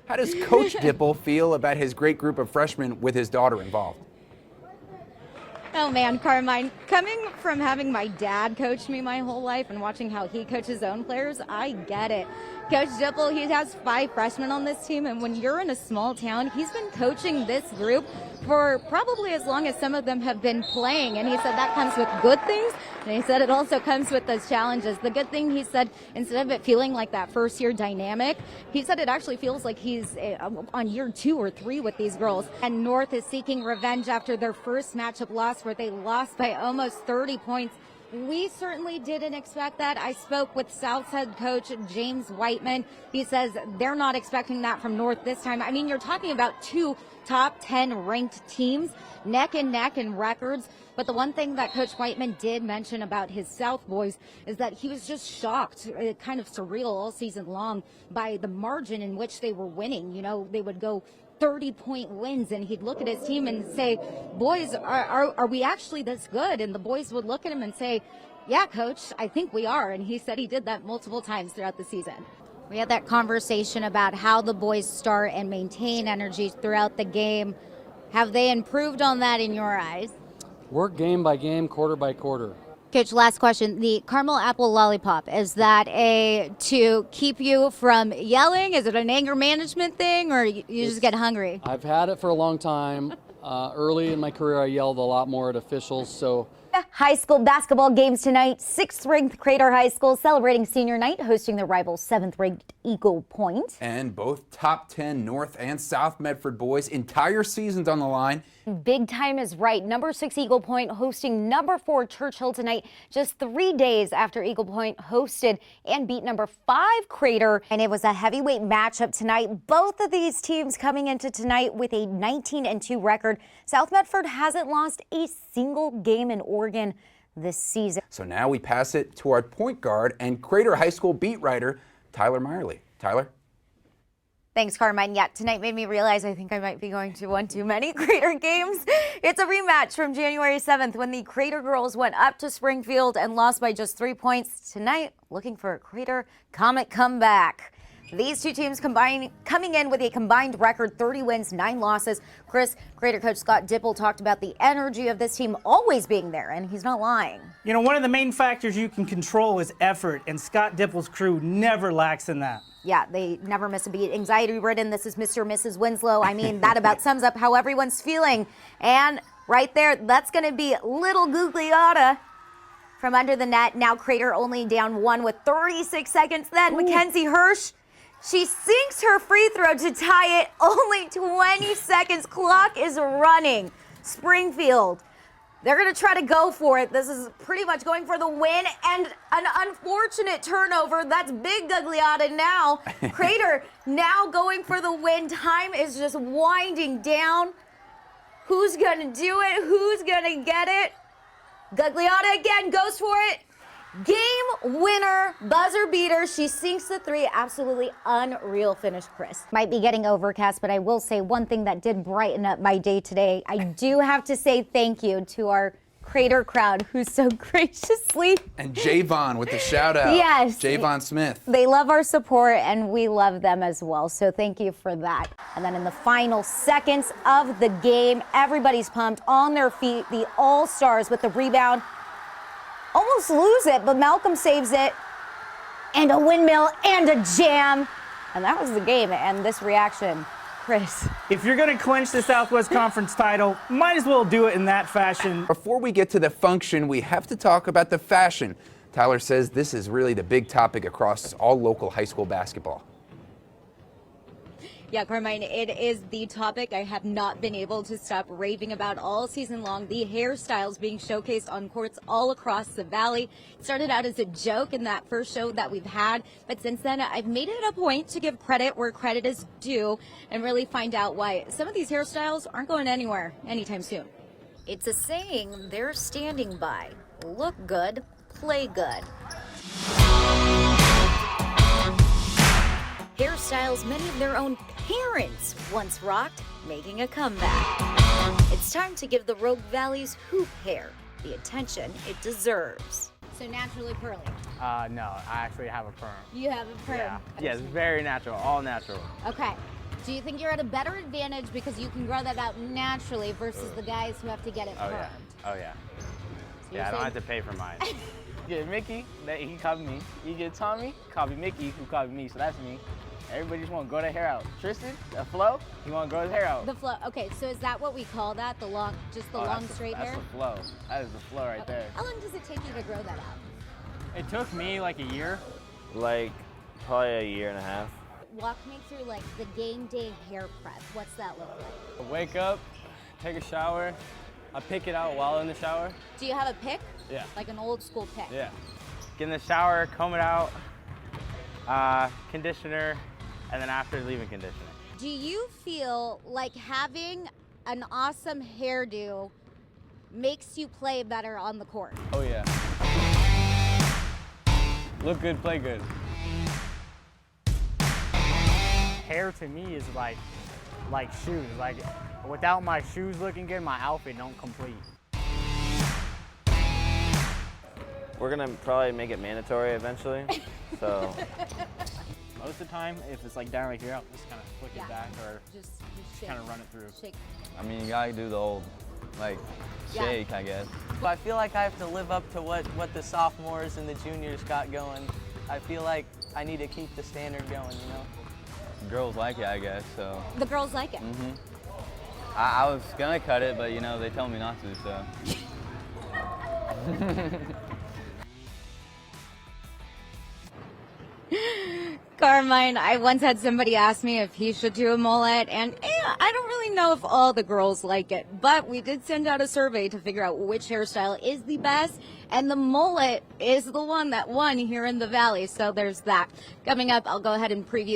How does Coach Dipple feel about his great group of freshmen with his daughter involved? Oh man, Carmine, coming from having my dad coach me my whole life and watching how he coaches his own players, I get it. Coach Dipple, he has 5 freshmen on this team, and when you're in a small town, he's been coaching this group for probably as long as some of them have been playing, and he said that comes with good things, and he said it also comes with those challenges. The good thing, he said, instead of it feeling like that first year dynamic, he said it actually feels like he's on year 2 or 3 with these girls. And North is seeking revenge after their first matchup loss, where they lost by almost 30 points. We certainly didn't expect that. I spoke with South's head coach James Whiteman. He says they're not expecting that from North this time. I mean, you're talking about 2 top 10 ranked teams, neck and neck in records. But the one thing that Coach Whiteman did mention about his South boys is that he was just shocked, kind of surreal all season long, by the margin in which they were winning. You know, they would go 30-point wins, and he'd look at his team and say, boys, are we actually this good? And the boys would look at him and say, yeah, coach, I think we are. And he said he did that multiple times throughout the season. We had that conversation about how the boys start and maintain energy throughout the game. Have they improved on that in your eyes? Work game by game, quarter by quarter. Coach, last question. The caramel apple lollipop, is that to keep you from yelling? Is it an anger management thing, or you just get hungry? I've had it for a long time. Early in my career, I yelled a lot more at officials, so. High school basketball games tonight. 6th-ranked Crater High School celebrating senior night, hosting their rival 7th-ranked Eagle Point. And both top 10 North and South Medford boys, entire seasons on the line. Big time is right. Number 6 Eagle Point hosting number 4 Churchill tonight, just 3 days after Eagle Point hosted and beat number 5 Crater. And it was a heavyweight matchup tonight. Both of these teams coming into tonight with a 19-2 record. South Medford hasn't lost a single game in Oregon this season. So now we pass it to our point guard and Crater High School beat writer, Tyler Meyerly. Tyler? Thanks, Carmine. Yeah, tonight made me realize I think I might be going to one too many Crater games. It's a rematch from January 7th when the Crater girls went up to Springfield and lost by just 3 points. Tonight, looking for a Crater Comet comeback. These two teams coming in with a combined record, 30 wins, 9 losses. Chris, Crater coach Scott Dipple talked about the energy of this team always being there, and he's not lying. You know, one of the main factors you can control is effort, and Scott Dipple's crew never lacks in that. Yeah, they never miss a beat. Anxiety-ridden, this is Mr. and Mrs. Winslow. I mean, that about sums up how everyone's feeling. And right there, that's going to be little Gugliotta from under the net. Now Crater only down 1 with 36 seconds. Then Mackenzie Hirsch, she sinks her free throw to tie it. Only 20 seconds. Clock is running. Springfield, they're going to try to go for it. This is pretty much going for the win, and an unfortunate turnover. That's big Gugliotta now. Crater now going for the win. Time is just winding down. Who's going to do it? Who's going to get it? Gugliotta again goes for it. Game winner, buzzer beater. She sinks the 3. Absolutely unreal finish, Chris. Might be getting overcast, but I will say one thing that did brighten up my day today. I do have to say thank you to our Crater crowd who so graciously. And Javon with the shout out. Yes. Javon Smith. They love our support and we love them as well. So thank you for that. And then in the final seconds of the game, everybody's pumped on their feet. The All-Stars with the rebound. Almost lose it, but Malcolm saves it. And a windmill and a jam. And that was the game. And this reaction, Chris. If you're going to clinch the Southwest Conference title, might as well do it in that fashion. Before we get to the function, we have to talk about the fashion. Tyler says this is really the big topic across all local high school basketball. Yeah, Carmine, it is the topic I have not been able to stop raving about all season long. The hairstyles being showcased on courts all across the valley. It started out as a joke in that first show that we've had, but since then I've made it a point to give credit where credit is due and really find out why some of these hairstyles aren't going anywhere anytime soon. It's a saying they're standing by. Look good, play good. Hairstyles many of their own parents once rocked, making a comeback. It's time to give the Rogue Valley's hoop hair the attention it deserves. So naturally curly. No, I actually have a perm. You have a perm. Yeah. Yes, very natural, all natural. Okay. Do you think you're at a better advantage because you can grow that out naturally versus the guys who have to get it Oh permed? yeah. Oh yeah. So Yeah, I don't you're have to pay for mine. You get Mickey, that he copied me. You get Tommy, copy Mickey, who copied me, so that's me. Everybody just want to grow their hair out. Tristan, the flow, he want to grow his hair out. The flow. Okay, so is that what we call that? The long, just the Oh, long that's straight hair? That's the flow. That is the flow right there. How long does it take you to grow that out? It took me like a year. Like probably a year and a half. Walk me through like the game day hair prep. What's that look like? I wake up, take a shower. I pick it out while in the shower. Do you have a pick? Yeah. Like an old school pick? Yeah. Get in the shower, comb it out, conditioner, and then after leaving conditioner. Do you feel like having an awesome hairdo makes you play better on the court? Oh yeah. Look good, play good. Hair to me is like shoes. Like without my shoes looking good, my outfit don't complete. We're gonna probably make it mandatory eventually. So Most of the time, if it's like down right here, I'll just kind of flick Yeah. it back or Just shake. kind of run it through. Shake. I mean, you gotta do the old, like, Yeah. shake, I guess. I feel like I have to live up to what the sophomores and the juniors got going. I feel like I need to keep the standard going, you know? Girls like it, I guess, so. The girls like it. I was gonna cut it, but, you know, they tell me not to, so. Carmine, I once had somebody ask me if he should do a mullet, and I don't really know if all the girls like it, but we did send out a survey to figure out which hairstyle is the best, and the mullet is the one that won here in the Valley, so there's that. Coming up, I'll go ahead and preview